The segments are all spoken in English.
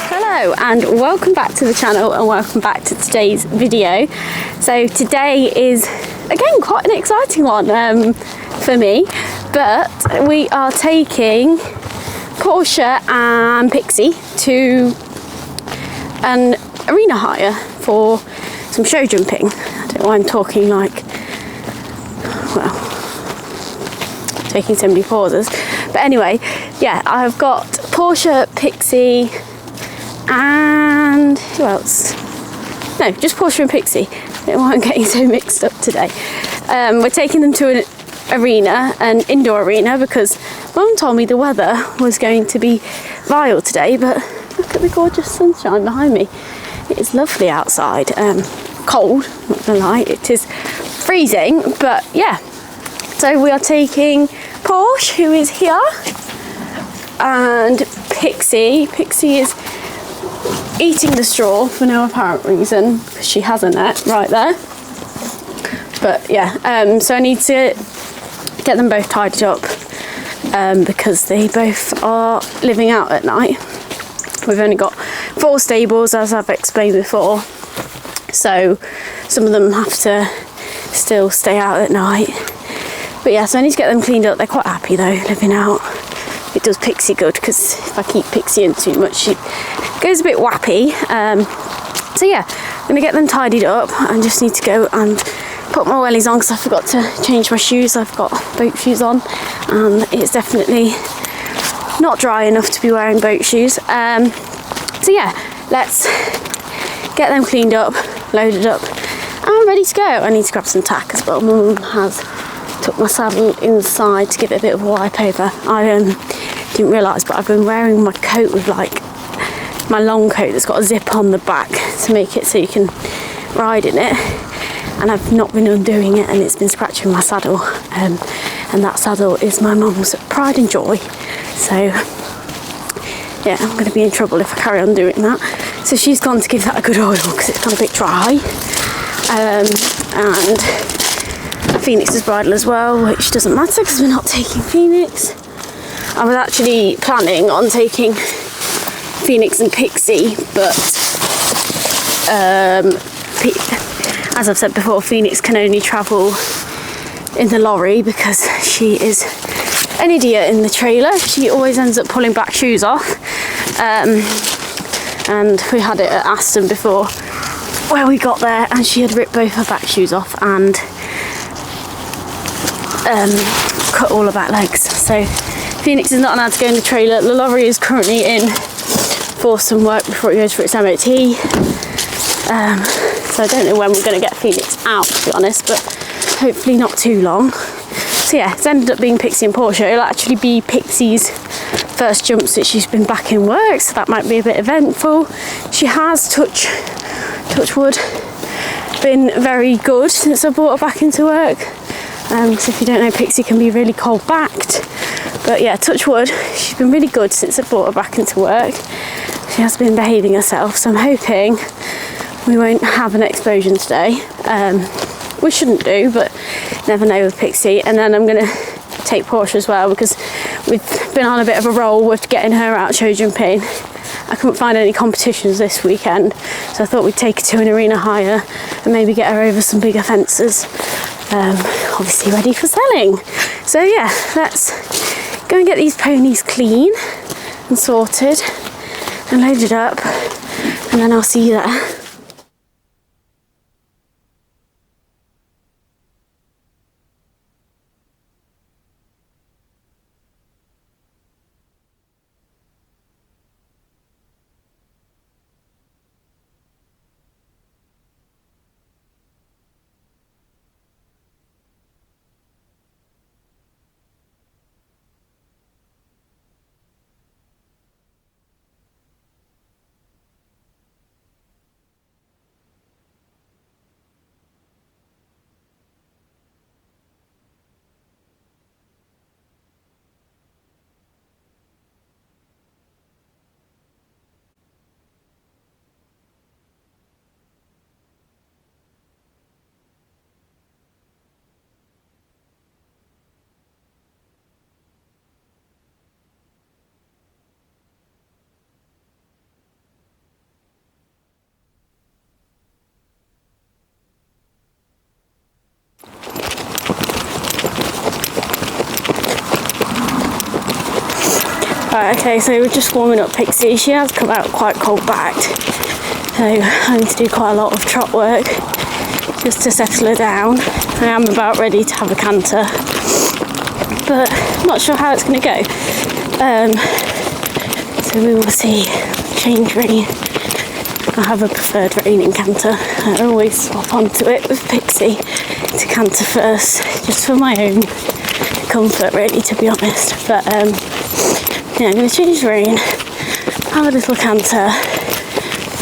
Hello and welcome back to the channel and welcome back to today's video. So today is again quite an exciting one for me, but we are taking Porsha and Pixie to an arena hire for some show jumping. I don't know why I'm talking like, well, taking so many pauses, but anyway, yeah, I've got Porsha, Pixie, and who else? No, just Porsha and Pixie. I don't know why I'm getting so mixed up today. We're taking them to an arena, an indoor arena, because Mum told me the weather was going to be vile today, but look at the gorgeous sunshine behind me. It is lovely outside. Cold, not gonna lie, it is freezing, but yeah. So we are taking Porsche, who is here, and Pixie. Pixie is eating the straw for no apparent reason, because she has a net right there. But yeah, so I need to get them both tidied up because they both are living out at night. We've only got 4 stables, as I've explained before, so some of them have to still stay out at night. But yeah, so I need to get them cleaned up. They're quite happy though, living out. It does Pixie good, because if I keep Pixie in too much, she goes a bit wappy. So yeah, I'm gonna get them tidied up. I just need to go and put my wellies on because I forgot to change my shoes. I've got boat shoes on and it's definitely not dry enough to be wearing boat shoes. So yeah, let's get them cleaned up, loaded up and ready to go. I need to grab some tack as well. Mum has took my saddle inside to give it a bit of a wipe over. I didn't realise, but I've been wearing my coat with like my long coat that's got a zip on the back to make it so you can ride in it, and I've not been undoing it and it's been scratching my saddle, and that saddle is my mum's pride and joy, so yeah, I'm going to be in trouble if I carry on doing that. So she's gone to give that a good oil because it's gone a bit dry, and Phoenix's bridle as well, which doesn't matter because we're not taking Phoenix. I was actually planning on taking Phoenix and Pixie, but as I've said before, Phoenix can only travel in the lorry because she is an idiot in the trailer. She always ends up pulling back shoes off, and we had it at Aston before where we got there and she had ripped both her back shoes off and cut all her back legs. So Phoenix is not allowed to go in the trailer. The lorry is currently in for some work before it goes for its MOT. So I don't know when we're going to get Phoenix out, to be honest, but hopefully not too long. So yeah, it's ended up being Pixie and Porsha. It'll actually be Pixie's first jump since she's been back in work, so that might be a bit eventful. She has, touch wood, been very good since I brought her back into work. So if you don't know, Pixie can be really cold backed, but yeah, touch wood, she's been really good since I brought her back into work. She has been behaving herself, so I'm hoping we won't have an explosion today. We shouldn't do, but never know with Pixie. And then I'm going to take Porsha as well because we've been on a bit of a roll with getting her out show jumping. I couldn't find any competitions this weekend, so I thought we'd take her to an arena hire and maybe get her over some bigger fences. Obviously ready for selling. So yeah, let's go and get these ponies clean and sorted and loaded up, and then I'll see you there. Right, okay, so we're just warming up Pixie. She has come out quite cold backed, so I need to do quite a lot of trot work just to settle her down. I am about ready to have a canter, but I'm not sure how it's going to go. So we will see. Change rein. I have a preferred reining canter. I always swap onto it with Pixie to canter first, just for my own comfort really, to be honest. But yeah, I'm going to change rein, have a little canter.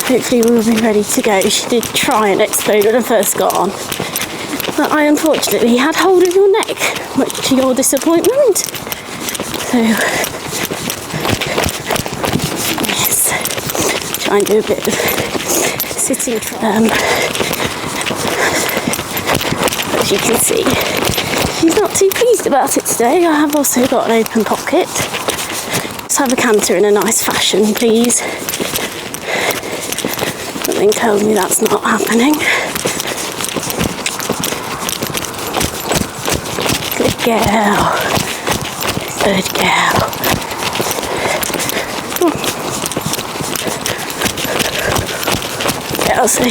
Hopefully we'll be ready to go. She did try and explode when I first got on, but I unfortunately had hold of your neck, much to your disappointment. So yes, try and do a bit of sitting. As you can see, she's not too pleased about it today. I have also got an open pocket. Let's have a canter in a nice fashion, please. Something tells me that's not happening. Good girl. Good girl. Yeah, so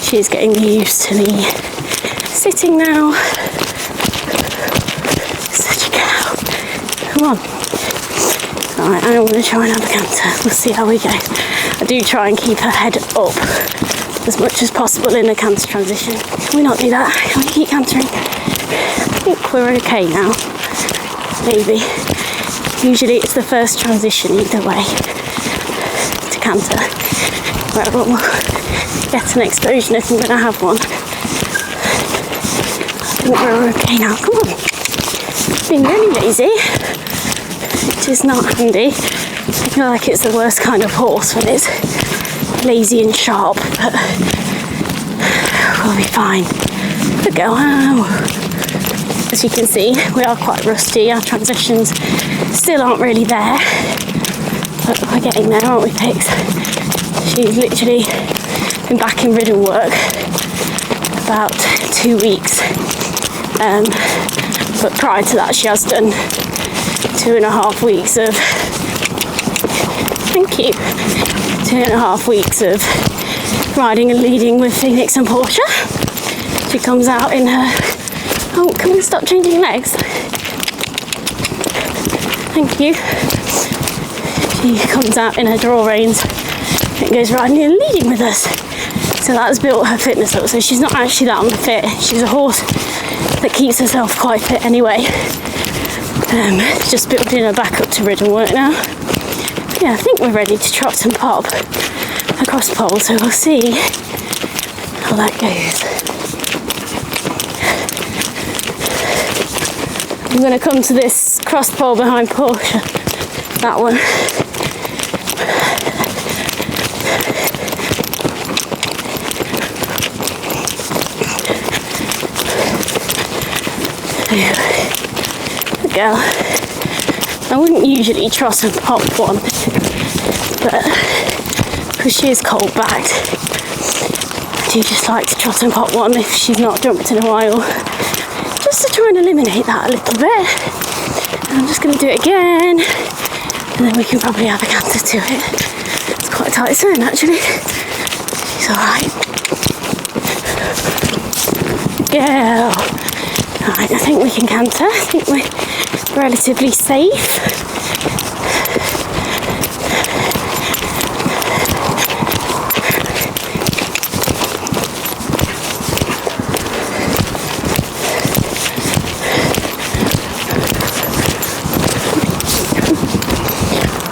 she's getting used to me sitting now. Such a girl. Come on. Alright, I'm going to try and have a canter. We'll see how we go. I do try and keep her head up as much as possible in a canter transition. Can we not do that? Can we keep cantering? I think we're okay now. Maybe. Usually it's the first transition either way to canter. Right, well, we'll get an explosion if I'm going to have one. I think we're okay now. Come on. Being really lazy, which is not handy. I feel like it's the worst kind of horse when it's lazy and sharp, but we'll be fine. Good girl. As you can see, we are quite rusty. Our transitions still aren't really there, but we're getting there, aren't we, Pix? She's literally been back in ridden work about 2 weeks, but prior to that she has done 2.5 weeks of 2.5 weeks of riding and leading with Phoenix and Porsha. She comes out in her... Oh, can we stop changing legs? Thank you. She comes out in her draw reins and goes riding and leading with us. So that's built her fitness up. So she's not actually that unfit. She's a horse that keeps herself quite fit anyway. Just building her back up to ridden work now. Yeah, I think we're ready to trot and pop across pole, so we'll see how that goes. I'm going to come to this cross pole behind Porsha, that one. Good girl. I wouldn't usually trot and pop one, but because she is cold backed, I do just like to trot and pop one if she's not jumped in a while, just to try and eliminate that a little bit. And I'm just going to do it again, and then we can probably have a canter to it. It's quite a tight turn actually. She's alright. Girl. Alright, I think we can canter. I think we're relatively safe.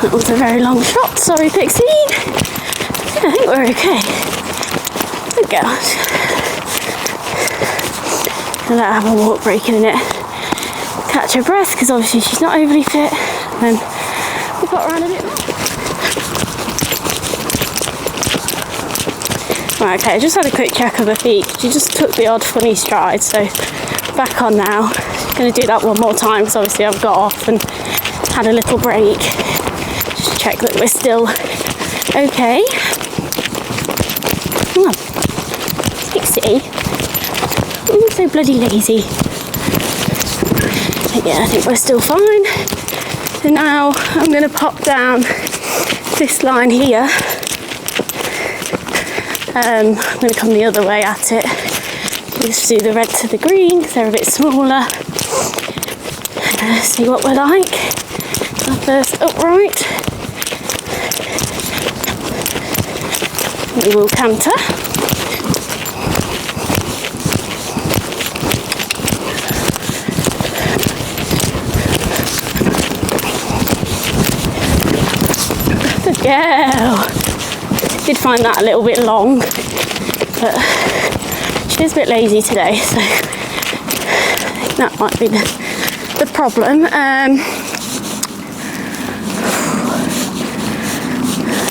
That was a very long shot, sorry Pixie. Yeah, I think we're okay. Good girl. Let her have a walk break in a minute. Catch her breath, because obviously she's not overly fit. Then we've got around a bit more. Right, okay, I just had a quick check of her feet. She just took the odd funny stride, so back on now. Going to do that one more time, because obviously I've got off and had a little break. Just check that we're still okay. Come on, Pixie. I'm so bloody lazy. But yeah, I think we're still fine. So now I'm going to pop down this line here. I'm going to come the other way at it. Just do the red to the green because they're a bit smaller. See what we're like. Our first upright. We will canter. Good girl. Did find that a little bit long, but she's a bit lazy today, so I think that might be the problem. I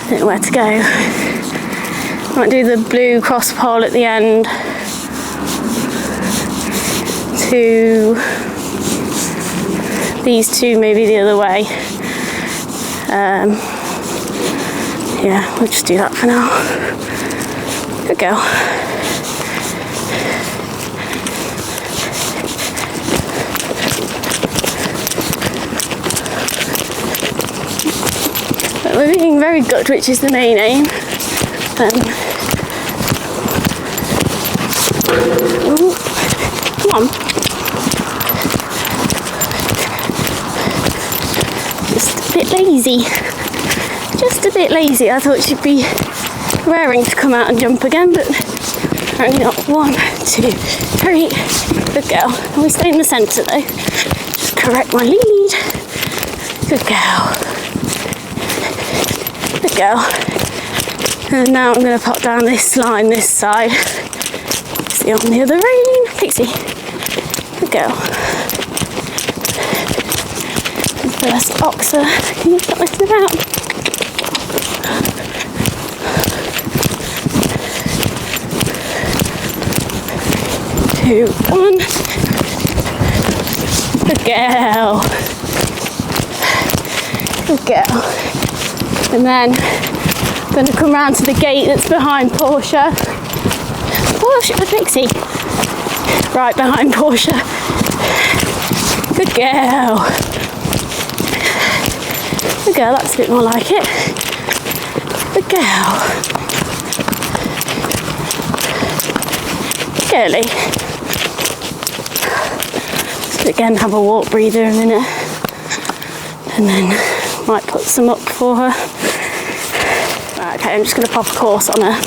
don't know where to go. Might do the blue cross pole at the end to these two, maybe the other way. Yeah, we'll just do that for now. Good girl. But we're being very good, which is the main aim. Ooh, come on. Just a bit lazy. Just a bit lazy. I thought she'd be raring to come out and jump again, but apparently not. 1, 2, 3. Good girl. And we stay in the centre though. Just correct my lead. Good girl. Good girl. And now I'm going to pop down this line this side. See on the other rein. Pixie. Good girl. First oxer. Can you stop messing about? 2, 1. Good girl. Good girl. And then I'm going to come round to the gate that's behind Porsha. Pixie. Right behind Porsha. Good girl. Good girl, that's a bit more like it. Good girl. Girly. So again, have a walk breather a minute. And then might put some up for her. Right, okay, I'm just going to pop a course on her.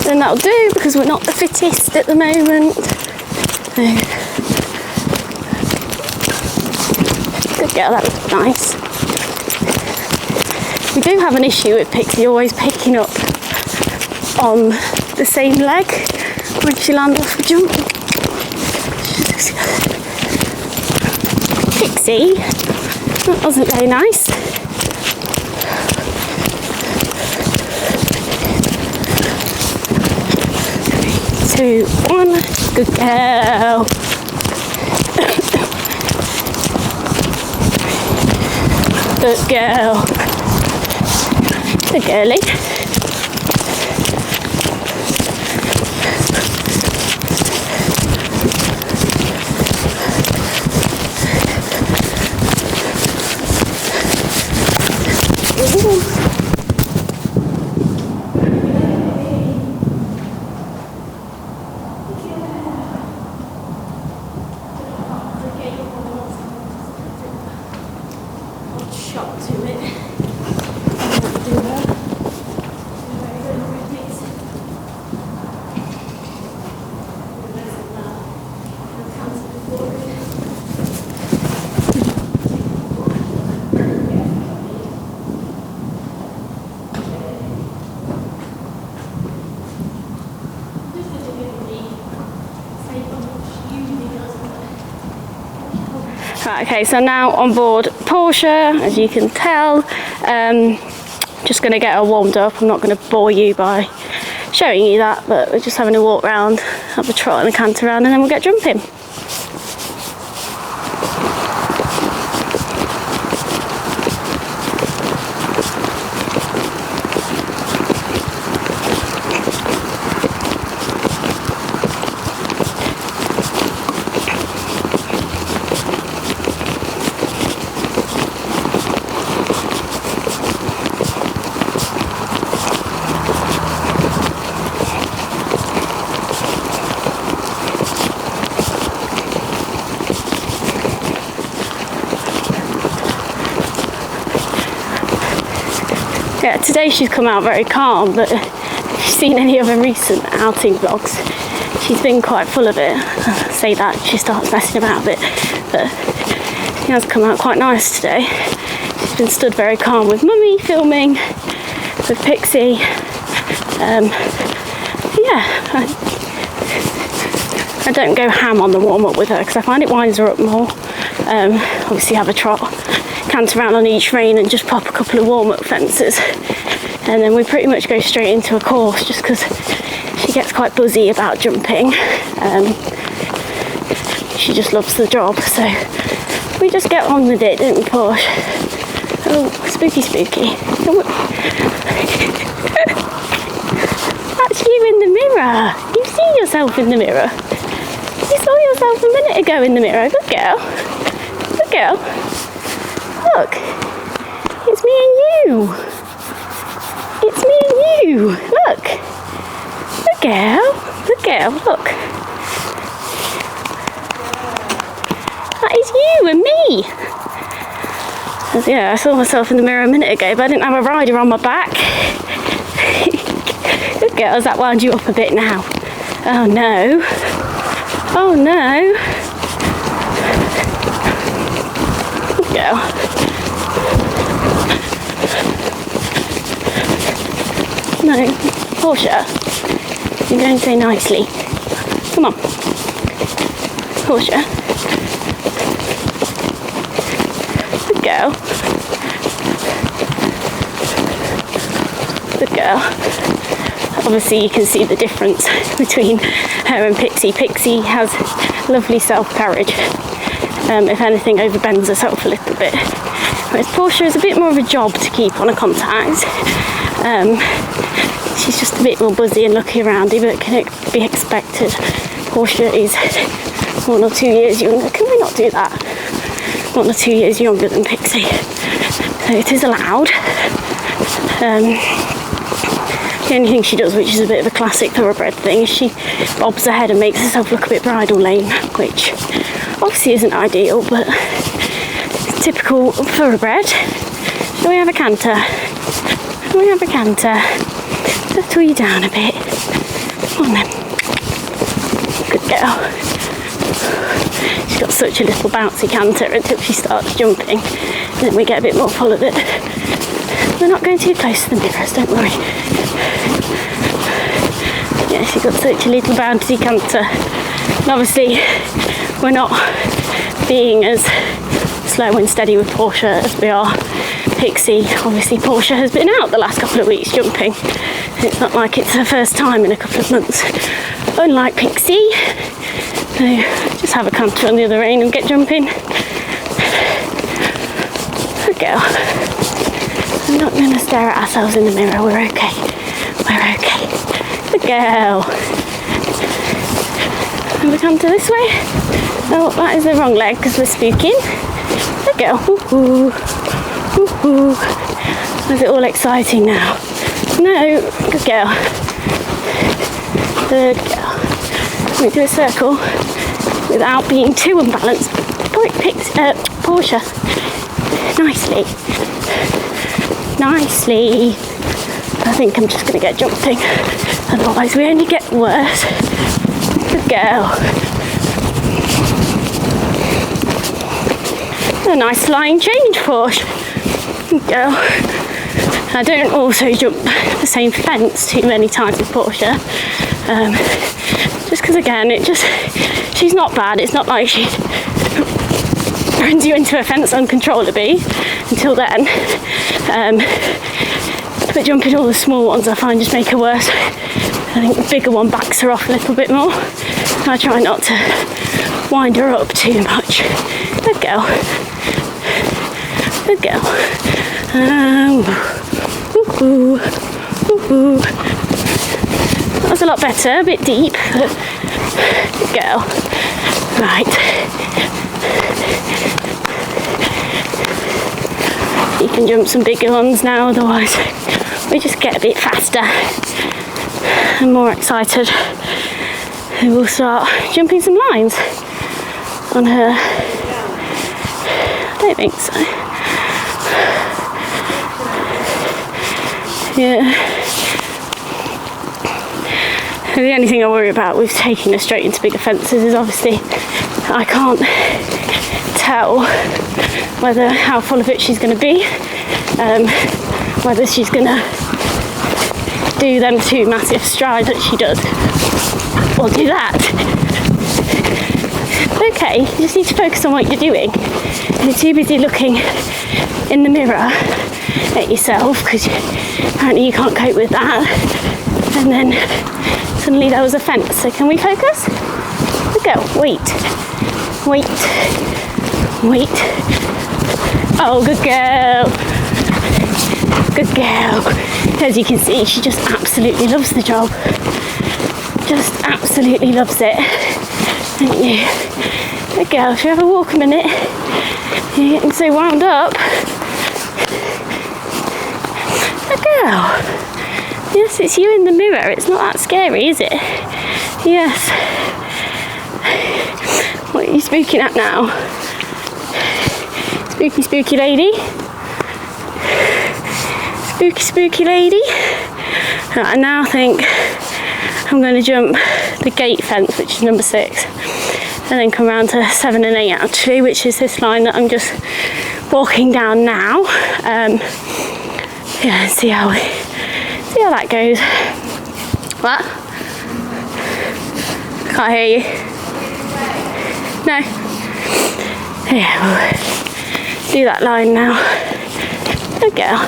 Then that'll do because we're not the fittest at the moment. So. Good girl, that looks nice. We do have an issue with Pixie always picking up on the same leg when she lands off a jump. Pixie, that wasn't very nice. Two, 1, good girl. Good girl. Good girly. Shot to it. Right, okay, so now on board Porsha, as you can tell. Just going to get her warmed up. I'm not going to bore you by showing you that, but we're just having a walk round, have a trot and a canter around, and then we'll get jumping. Yeah, today she's come out very calm, but if you've seen any of her recent outing vlogs, she's been quite full of it. I say that, she starts messing about a bit, but she has come out quite nice today. She's been stood very calm with Mummy filming, with Pixie. I don't go ham on the warm-up with her because I find it winds her up more. Obviously have a trot, canter around on each rein and just pop a couple of warm-up fences. And then we pretty much go straight into a course just because she gets quite buzzy about jumping. She just loves the job, so we just get on with it, don't we, Porsha? Oh, spooky, spooky. That's you in the mirror. You've seen yourself in the mirror. You saw yourself a minute ago in the mirror. Good girl. Good girl. Look. It's me and you. It's me and you. Look. Good girl. Good girl. Look. That is you and me. Yeah, I saw myself in the mirror a minute ago, but I didn't have a rider on my back. Good girl. Has that wound you up a bit now? Oh no. Oh no. Good girl. No, Porsha, you're going to say nicely. Come on. Porsha. Good girl. Good girl. Obviously you can see the difference between her and Pixie. Pixie has lovely self-carriage. If anything, overbends herself a little bit. Whereas Porsha is a bit more of a job to keep on a contact. She's just a bit more buzzy and lucky aroundy, but can it be expected? Porsha is 1 or 2 years younger. Can we not do that? 1 or 2 years younger than Pixie. So it is allowed. The only thing she does, which is a bit of a classic thoroughbred thing, is she bobs her head and makes herself look a bit bridle lame, which obviously isn't ideal, but it's typical thoroughbred. Shall we have a canter? Shall we have a canter? Settle you down a bit. Come on then. Good girl. She's got such a little bouncy canter until she starts jumping, and then we get a bit more full of it. We're not going too close to the mirrors, don't worry. Yeah, she's got such a little bouncy canter. And obviously, we're not being as slow and steady with Porsha as we are Pixie. Obviously, Porsha has been out the last couple of weeks jumping. It's not like it's her first time in a couple of months. Unlike Pixie. So, just have a canter on the other rein and get jumping. Good girl. We're not going to stare at ourselves in the mirror. We're okay. We're okay. Good girl. And we come to this way. Oh, that is the wrong leg because we're spooking. Good girl. Woo-hoo. Woo-hoo. Is it all exciting now? No. Good girl. Good girl. We do a circle without being too unbalanced. Porsha. Nicely. Nicely. I think I'm just going to get jumping. Otherwise we only get worse. Good girl. A nice flying change, Porsha. Good girl. I don't also jump the same fence too many times with Porsha. Just because again, she's not bad. It's not like she runs you into a fence uncontrollably until then. But jumping all the small ones I find just make her worse. I think the bigger one backs her off a little bit more. I try not to wind her up too much. Good girl. Good girl. Woo-hoo. Woo-hoo. That was a lot better, a bit deep. But good girl. Right. You can jump some bigger ones now, otherwise we just get a bit faster and more excited. And we'll start jumping some lines on her. I don't think so. Yeah. And the only thing I worry about with taking her straight into bigger fences is obviously I can't tell how full of it she's going to be, whether she's going to do them 2 massive strides that she does, or do that. Okay, you just need to focus on what you're doing. You're too busy looking in the mirror at yourself because apparently you can't cope with that, and then suddenly there was a fence. So can we focus? Good girl. Wait. Oh, good girl. Good girl. As you can see, she just absolutely loves the job. Just absolutely loves it. Don't you? Good girl. Should we have a walk a minute? You're getting so wound up. Good girl. Yes, it's you in the mirror. It's not that scary, is it? Yes. What are you spooking at now? Spooky, spooky lady? Spooky, spooky lady? Right, I now think I'm going to jump the gate fence, which is number 6, and then come around to 7 and 8 actually, which is this line that I'm just walking down now. Yeah, see how that goes. What? Can't hear you. No. Yeah, we'll do that line now. Good girl.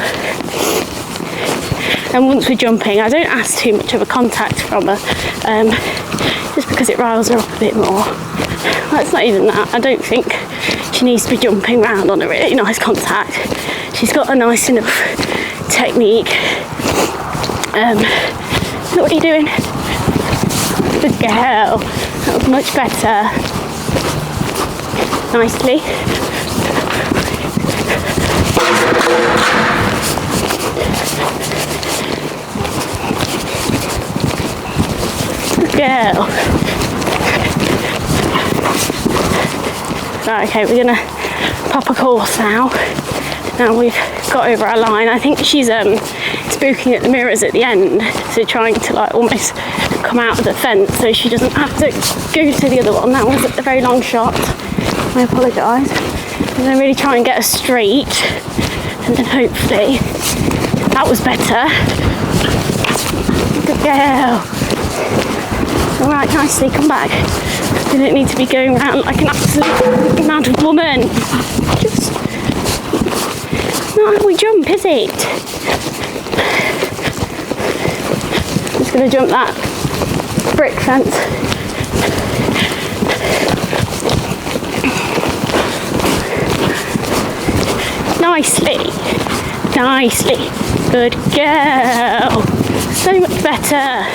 And once we're jumping, I don't ask too much of a contact from her, just because it riles her up a bit more. Well, it's not even that. I don't think she needs to be jumping around on a really nice contact. She's got a nice enough technique. What are you doing? Good girl. That was much better. Nicely. Good girl. Right, okay, we're gonna pop a course now. Now we've got over our line. I think she's spooking at the mirrors at the end, so trying to like almost come out of the fence so she doesn't have to go to the other one. That was a very long shot. I apologise. I'm going to really try and get her straight, and then hopefully that was better. Good girl. Alright, nicely, come back. You don't need to be going around like an absolute mad woman. Just not how we jump, is it? I'm just going to jump that brick fence. Nicely. Good girl. So much better.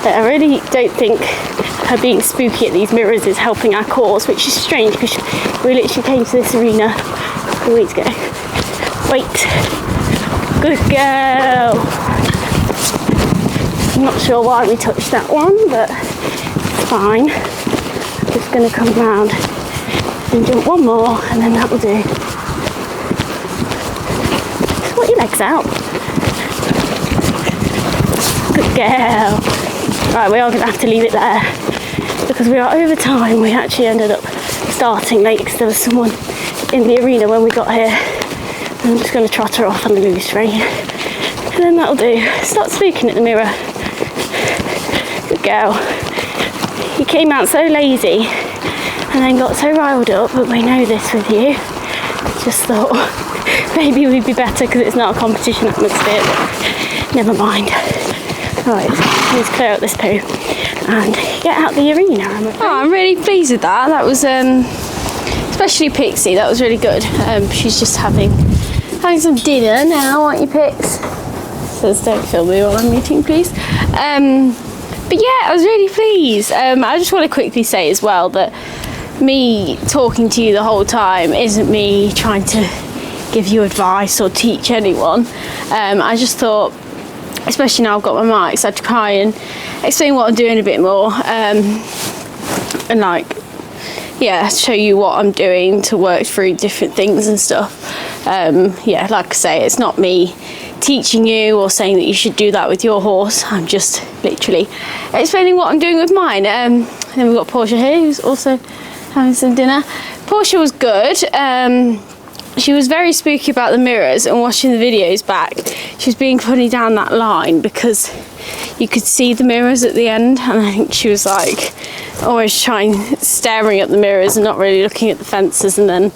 But I really don't think her being spooky at these mirrors is helping our cause, which is strange because we literally came to this arena a couple of weeks ago. Wait. Good girl. I'm not sure why we touched that one, but it's fine. I'm just going to come round and jump one more, and then that will do. Put your legs out. Good girl. Right, we are going to have to leave it there because we are over time. We actually ended up starting late because there was someone in the arena when we got here. And I'm just going to trot her off on the loose rein, and then that'll do. Stop spooking at the mirror. Good girl. You came out so lazy and then got so riled up, but we know this with you. Just thought maybe we'd be better because it's not a competition atmosphere, but never mind. Right, let's clear out this poo and get out the arena. I'm really pleased with that. That was, especially Pixie, that was really good. She's just having some dinner now, aren't you, Pix? Says don't film me while I'm eating, please. But yeah, I was really pleased. I just want to quickly say as well that me talking to you the whole time isn't me trying to give you advice or teach anyone. I just thought, especially now I've got my mics, I'd try and explain what I'm doing a bit more, and like yeah, show you what I'm doing to work through different things and stuff. Yeah, like I say, it's not me teaching you or saying that you should do that with your horse. I'm just literally explaining what I'm doing with mine. And then we've got Porsha here, who's also having some dinner. Porsha was good. She was very spooky about the mirrors, and watching the videos back, she was being funny down that line because you could see the mirrors at the end, and I think she was like always staring at the mirrors and not really looking at the fences, and then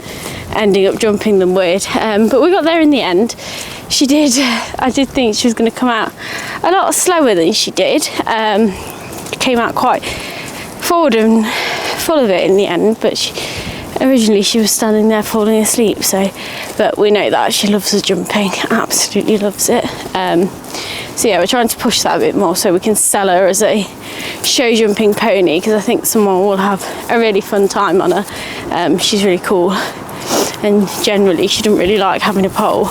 ending up jumping them weird. But we got there in the end. I did think she was going to come out a lot slower than she did. Came out quite forward and full of it in the end, but originally she was standing there falling asleep. But we know that she loves the jumping, absolutely loves it. So yeah, we're trying to push that a bit more so we can sell her as a show jumping pony, because I think someone will have a really fun time on her. She's really cool, and generally she doesn't really like having a pole.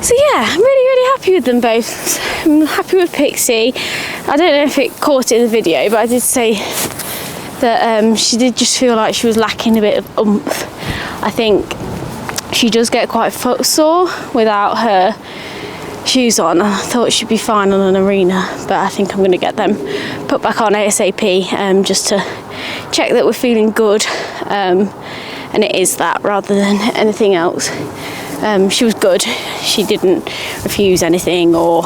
So yeah, I'm really happy with them both. I'm happy with Pixie. I don't know if it caught it in the video, but I did say that she did just feel like she was lacking a bit of oomph. I think she does get quite footsore without her shoes on. I thought she'd be fine on an arena, but I think I'm going to get them put back on ASAP, just to check that we're feeling good, and it is that rather than anything else. She was good. She didn't refuse anything or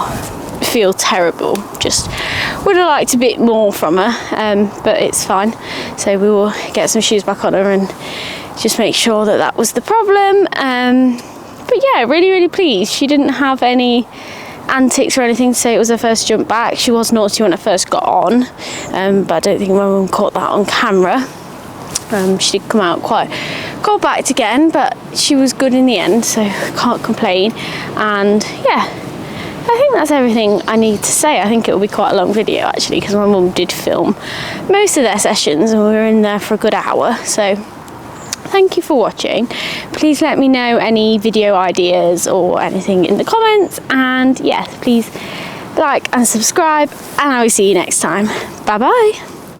feel terrible. Just would have liked a bit more from her, but it's fine. So we will get some shoes back on her and just make sure that that was the problem. But yeah, really pleased. She didn't have any antics or anything to say it was her first jump back. She was naughty when I first got on, but I don't think my mum caught that on camera. She did come out quite backed again, but she was good in the end, so can't complain. And yeah, I think that's everything I need to say. I think it will be quite a long video actually, because my mum did film most of their sessions and we were in there for a good hour. So thank you for watching. Please let me know any video ideas or anything in the comments, and yes, please like and subscribe, and I will see you next time. Bye bye.